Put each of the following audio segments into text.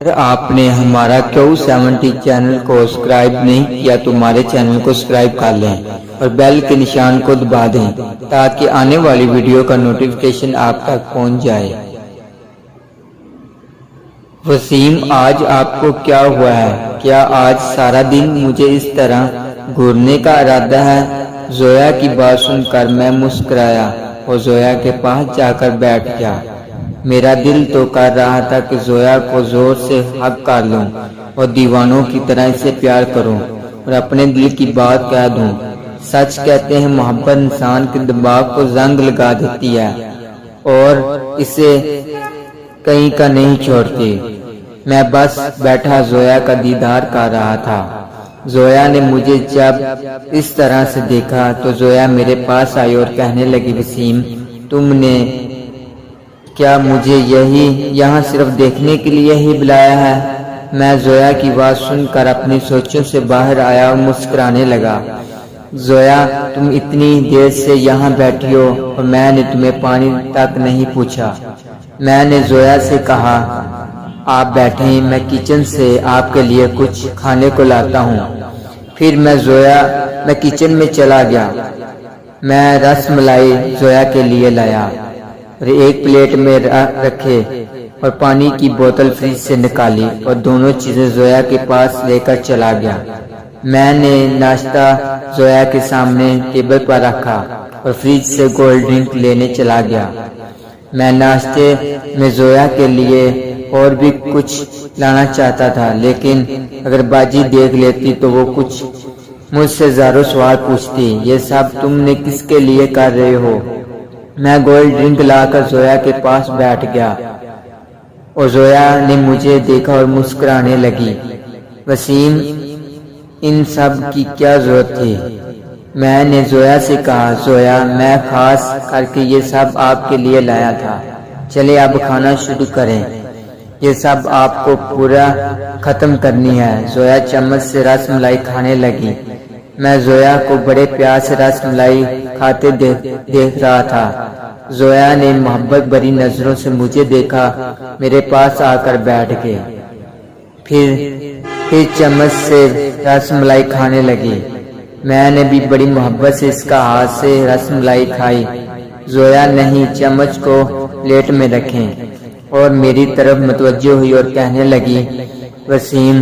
اگر آپ نے ہمارا Q70 چینل کو سبسکرائب نہیں کیا تو ہمارے چینل کو سبسکرائب کر لیں اور بیل کے نشان کو دبا دیں تاکہ آنے والی ویڈیو کا نوٹیفیکیشن آپ تک پہنچ جائے۔ وسیم، آج آپ کو کیا ہوا ہے؟ کیا آج سارا دن مجھے اس طرح گھورنے کا ارادہ ہے؟ زویا کی بات سن کر میں مسکرایا اور زویا کے پاس جا کر بیٹھ گیا۔ میرا دل تو کر رہا تھا کہ زویا کو زور سے حق کر لوں اور دیوانوں کی طرح اسے پیار کروں اور اپنے دل کی بات کہہ دوں۔ سچ کہتے ہیں محبت انسان کے دماغ کو زنگ لگا دیتی ہے اور اسے کہیں کا نہیں چھوڑتی۔ میں بس بیٹھا زویا کا دیدار کر رہا تھا۔ زویا نے مجھے جب اس طرح سے دیکھا تو زویا میرے پاس آئی اور کہنے لگی، وسیم، تم نے کیا مجھے یہاں صرف دیکھنے کے لیے ہی بلایا ہے؟ میں زویا کی بات سن کر اپنی سوچوں سے باہر آیا اور مسکرانے لگا۔ زویا، تم اتنی دیر سے یہاں بیٹھی ہو اور میں نے تمہیں پانی تک نہیں پوچھا۔ میں نے زویا سے کہا، آپ بیٹھیں، میں کچن سے آپ کے لیے کچھ کھانے کو لاتا ہوں۔ پھر میں کچن میں چلا گیا۔ میں رس ملائی زویا کے لیے لایا اور ایک پلیٹ میں رکھے اور پانی کی بوتل فریج سے نکالی اور دونوں چیزیں زویا کے پاس لے کر چلا گیا۔ میں نے ناشتہ زویا کے سامنے ٹیبل پر رکھا اور فریج سے کولڈ ڈرنک لینے چلا گیا۔ میں ناشتے میں زویا کے لیے اور بھی کچھ لانا چاہتا تھا، لیکن اگر باجی دیکھ لیتی تو وہ کچھ مجھ سے ہزاروں سوال پوچھتی، یہ سب تم نے کس کے لیے کر رہے ہو؟ میں کولڈ ڈرنک لا کر زویا کے پاس بیٹھ گیا اور زویا نے مجھے دیکھا اور مسکرانے لگی۔ وسیم، ان سب کی کیا ضرورت تھی؟ میں نے زویا سے کہا، زویا، میں خاص کر کے یہ سب آپ کے لیے لایا تھا، چلے اب کھانا شروع کریں، یہ سب آپ کو پورا ختم کرنی ہے۔ زویا چمچ سے رس ملائی کھانے لگی۔ میں زویا کو بڑے پیار سے رس ملائی کھاتے دیکھ رہا تھا۔ زویا نے محبت بھری نظروں سے مجھے دیکھا، میرے پاس آ کر بیٹھ گئی، پھر چمچ سے رس ملائی کھانے لگی۔ میں نے بھی بڑی محبت سے اس کا ہاتھ سے رس ملائی کھائی۔ زویا نہیں چمچ کو پلیٹ میں رکھیں اور میری طرف متوجہ ہوئی اور کہنے لگی، وسیم،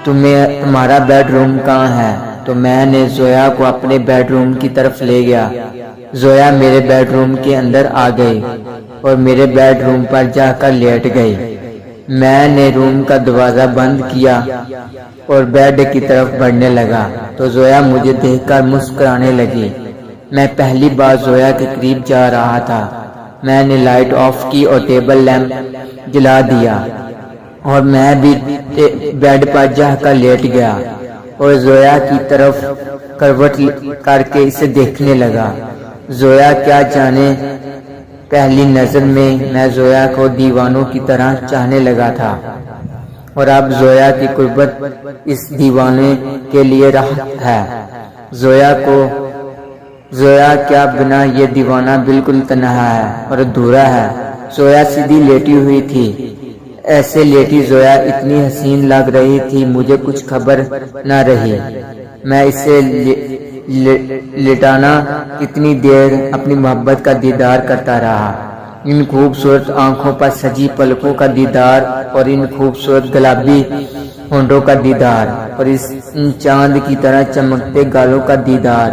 تمہارا بیڈ روم کہاں ہے؟ تو میں نے زویا کو اپنے بیڈ روم کی طرف لے گیا۔ زویا میرے بیڈ روم کے اندر آ گئی اور میرے بیڈ روم پر جا کر لیٹ گئی۔ میں نے روم کا دروازہ بند کیا اور بیڈ کی طرف بڑھنے لگا تو زویا مجھے دیکھ کر مسکرانے لگی۔ میں پہلی بار زویا کے قریب جا رہا تھا۔ میں نے لائٹ آف کی اور ٹیبل لیمپ جلا دیا اور میں بھی بیڈ پر جا کر لیٹ گیا اور زویا کی طرف کروٹ کر کے اسے دیکھنے لگا۔ زویا کیا جانے، پہلی نظر میں زویا کو دیوانوں کی طرح چاہنے لگا تھا اور اب زویا کی قربت اس دیوانے کے لیے راحت ہے۔ زویا کیا بنا یہ دیوانہ بالکل تنہا ہے اور ادھورا ہے۔ زویا سیدھی لیٹی ہوئی تھی، ایسے لیٹی زویا اتنی حسین لگ رہی تھی مجھے کچھ خبر نہ رہی۔ میں اسے لٹانا کتنی دیر اپنی محبت کا دیدار کرتا رہا، ان خوبصورت آنکھوں پر سجی پلکوں کا دیدار اور ان خوبصورت گلابی ہونٹوں کا دیدار اور ان چاند کی طرح چمکتے گالوں کا دیدار۔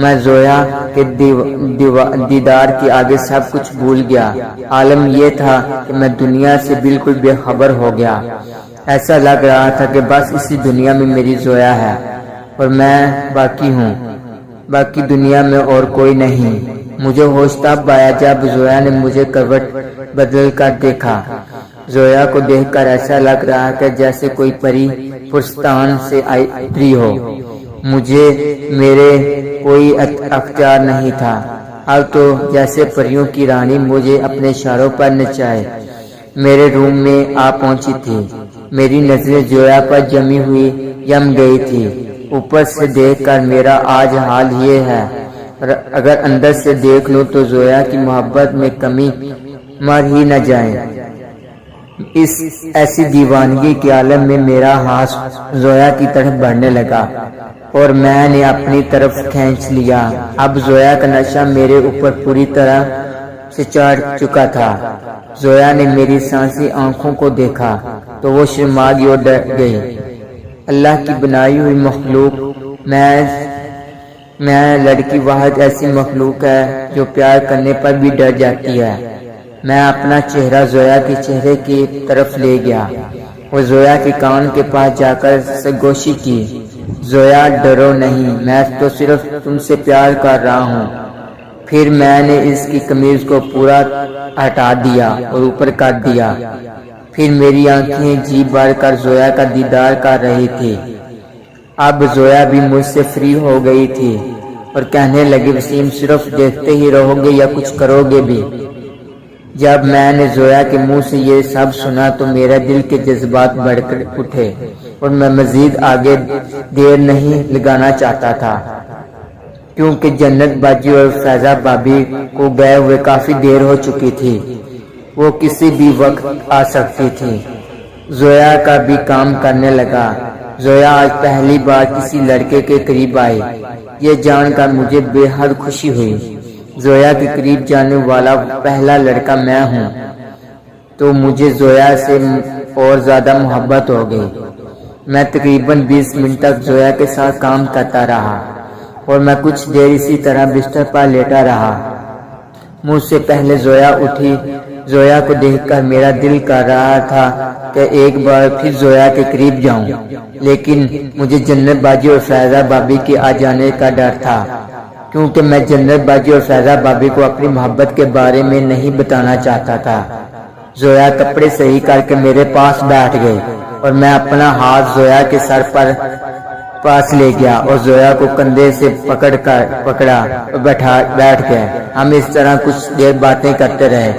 میں زویا کے دیدار کے آگے سب کچھ بھول گیا۔ عالم یہ تھا کہ میں دنیا سے بالکل بے خبر ہو گیا۔ ایسا لگ رہا تھا کہ بس اسی دنیا میں میری زویا ہے اور میں باقی ہوں، باقی دنیا میں اور کوئی نہیں۔ مجھے ہوش تب آیا جب زویا نے مجھے کروٹ بدل کر دیکھا۔ زویا کو دیکھ کر ایسا لگ رہا کہ جیسے کوئی پری پرستان سے اتری ہو۔ مجھے میرے کوئی اختیار نہیں تھا، اب تو جیسے پریوں کی رانی مجھے اپنے اشاروں پر نچائے میرے روم میں آ پہنچی تھی۔ میری نظریں زویا پر جمی ہوئی یم گئی تھی۔ اوپر سے دیکھ کر میرا آج حال یہ ہے، اگر اندر سے دیکھ لوں تو زویا کی محبت میں کمی مر ہی نہ جائے۔ اس ایسی دیوانگی کے عالم میں میرا ہاتھ زویا کی طرف بڑھنے لگا اور میں نے اپنی طرف کھینچ لیا۔ اب زویا کا نشہ میرے اوپر پوری طرح سے چڑھ چکا تھا۔ زویا نے میری سانسی آنکھوں کو دیکھا تو وہ شرما گئی اور ڈر گئی۔ اللہ کی بنائی ہوئی مخلوق میں لڑکی واحد ایسی مخلوق ہے جو پیار کرنے پر بھی ڈر جاتی ہے۔ میں اپنا چہرہ زویا کے چہرے کی طرف لے گیا اور زویا کے کان کے پاس جا کر سرگوشی کی۔ زویا ڈرو نہیں، میں تو صرف تم سے پیار کر رہا ہوں۔ پھر میں نے اس کی قمیض کو پورا ہٹا دیا اور اوپر کر دیا۔ پھر میری آنکھیں جی بھر کر زویا کا دیدار کر رہی تھی۔ اب زویا بھی مجھ سے فری ہو گئی تھی اور کہنے لگی وسیم صرف دیکھتے ہی رہو گے یا کچھ کرو گے بھی؟ جب میں نے زویا کے منہ سے یہ سب سنا تو میرا دل کے جذبات بڑھ کر اٹھے اور میں مزید آگے دیر نہیں لگانا چاہتا تھا، کیونکہ جنت باجی اور فیضہ بابی کو گئے ہوئے کافی دیر ہو چکی تھی، وہ کسی بھی وقت آ سکتی تھی۔ زویا کا بھی کام کرنے لگا۔ زویا آج پہلی بار کسی لڑکے کے قریب آئی، یہ جان کر مجھے بے حد خوشی ہوئی۔ زویا کے قریب جانے والا پہلا لڑکا میں ہوں، تو مجھے زویا سے اور زیادہ محبت ہو گئی۔ میں تقریباً 20 منٹ تک زویا کے ساتھ کام کرتا رہا اور میں کچھ دیر اسی طرح بستر پر لیٹا رہا۔ مجھ سے پہلے زویا اٹھی۔ زویا کو دیکھ کر میرا دل کر رہا تھا کہ ایک بار پھر زویا کے قریب جاؤں، لیکن مجھے جنت باجی اور فیضہ بابی کے آ جانے کا ڈر تھا، کیونکہ میں جنت باجی اور فیضہ بابی کو اپنی محبت کے بارے میں نہیں بتانا چاہتا تھا۔ زویا کپڑے صحیح کر کے میرے پاس بیٹھ گئی اور میں اپنا ہاتھ زویا کے سر پر پاس لے گیا اور زویا کو کندھے سے پکڑا اور بیٹھ گئے۔ ہم اس طرح کچھ دیر باتیں کرتے رہے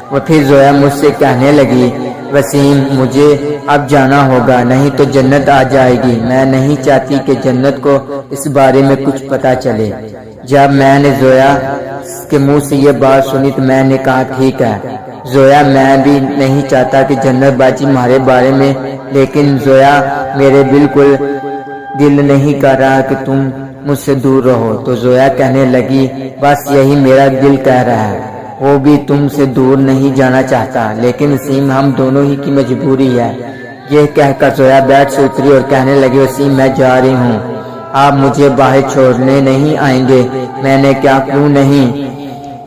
اور پھر زویا مجھ سے کہنے لگی وسیم مجھے اب جانا ہوگا، نہیں تو جنت آ جائے گی۔ میں نہیں چاہتی کہ جنت کو اس بارے میں کچھ پتا چلے۔ جب میں نے زویا کے منہ سے یہ بات سنی تو میں نے کہا ٹھیک ہے زویا، میں بھی نہیں چاہتا کہ جنت باجی ہمارے بارے میں، لیکن زویا میرے بالکل دل نہیں کر رہا کہ تم مجھ سے دور رہو۔ تو زویا کہنے لگی بس یہی میرا دل کہہ رہا ہے، وہ بھی تم سے دور نہیں جانا چاہتا، لیکن وسیم ہم دونوں ہی کی مجبوری ہے۔ یہ کہہ کر زویا بیڈ سے اتری اور کہنے لگی وسیم میں جا رہی ہوں، آپ مجھے باہر چھوڑنے نہیں آئیں گے؟ میں نے کیا کیوں نہیں؟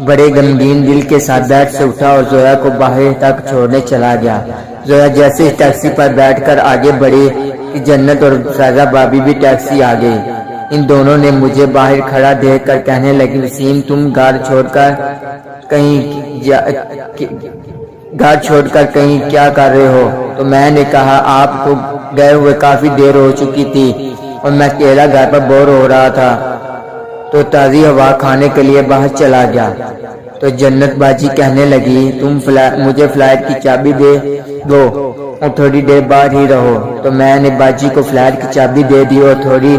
بڑے غمگین دل کے ساتھ بیڈ سے اٹھا اور زویا کو باہر تک چھوڑنے چلا گیا۔ زویا جیسے ہی ٹیکسی پر بیٹھ کر آگے بڑھی کہ جنت اور فیضہ بابی بھی ٹیکسی آ گئی۔ ان دونوں نے مجھے باہر کھڑا دیکھ کر کہنے لگی وسیم تم گھر چھوڑ کر کہیں کیا کر رہے ہو؟ تو میں نے کہا آپ کو گئے ہوئے کافی دیر ہو چکی تھی اور میں اکیلا گھر پر بور ہو رہا تھا تو تازی ہوا کھانے کے لیے باہر چلا گیا۔ تو جنت باجی کہنے لگی تم مجھے فلائٹ کی چابی دے دو اور تھوڑی دیر باہر ہی رہو۔ تو میں نے باجی کو فلائٹ کی چابی دے دی اور تھوڑی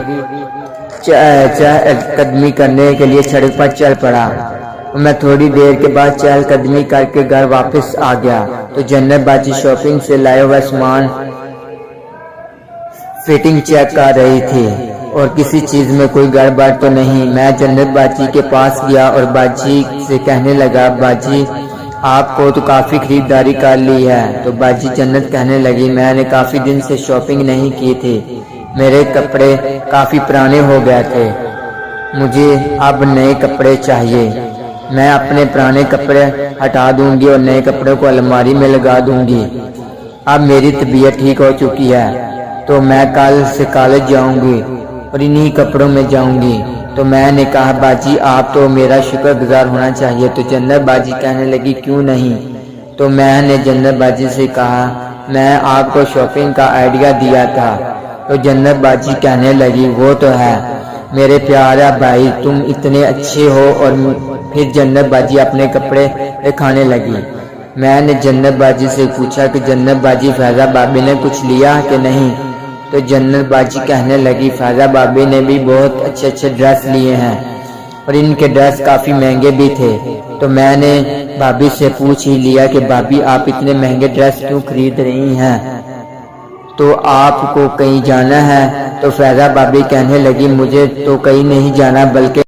قدمی کرنے کے لیے سڑک پر چل پڑا۔ میں تھوڑی دیر کے بعد چہل قدمی کر کے گھر واپس آ گیا تو جنت باجی شاپنگ سے لائے ہوا سامان فٹنگ چیک کر رہی تھی اور کسی چیز میں کوئی گڑبڑ تو نہیں۔ میں جنت باجی کے پاس گیا اور باجی سے کہنے لگا باجی آپ کو تو کافی خریداری کر لی ہے۔ تو باجی جنت کہنے لگی میں نے کافی دن سے شاپنگ نہیں کی تھی، میرے کپڑے کافی پرانے ہو گئے تھے، مجھے اب نئے کپڑے چاہیے۔ میں اپنے پرانے کپڑے ہٹا دوں گی اور نئے کپڑوں کو الماری میں لگا دوں گی۔ اب میری طبیعت ٹھیک ہو چکی ہے تو میں کل سے کالج جاؤں گی اور انہی کپڑوں میں جاؤں گی۔ تو میں نے کہا باجی آپ تو میرا شکر گزار ہونا چاہیے۔ تو جنت باجی کہنے لگی کیوں نہیں؟ تو میں نے جنت باجی سے کہا میں آپ کو شاپنگ کا آئیڈیا دیا تھا۔ تو جنت باجی کہنے لگی وہ تو ہے میرے پیارا بھائی، تم اتنے اچھے ہو۔ اور پھر جنت باجی اپنے کپڑے دکھانے لگی۔ میں نے جنت باجی سے پوچھا کہ جنت باجی فیضہ بابی نے کچھ لیا کہ نہیں؟ تو جنت باجی کہنے لگی فیضہ بابی نے بھی بہت اچھے ڈریس لیے ہیں اور ان کے ڈریس کافی مہنگے بھی تھے۔ تو میں نے بھابھی سے پوچھ ہی لیا کہ بھابھی آپ اتنے مہنگے ڈریس کیوں خرید رہی ہیں، تو آپ کو کہیں جانا ہے؟ تو فیضہ بھابھی کہنے لگی مجھے تو کہیں نہیں جانا، بلکہ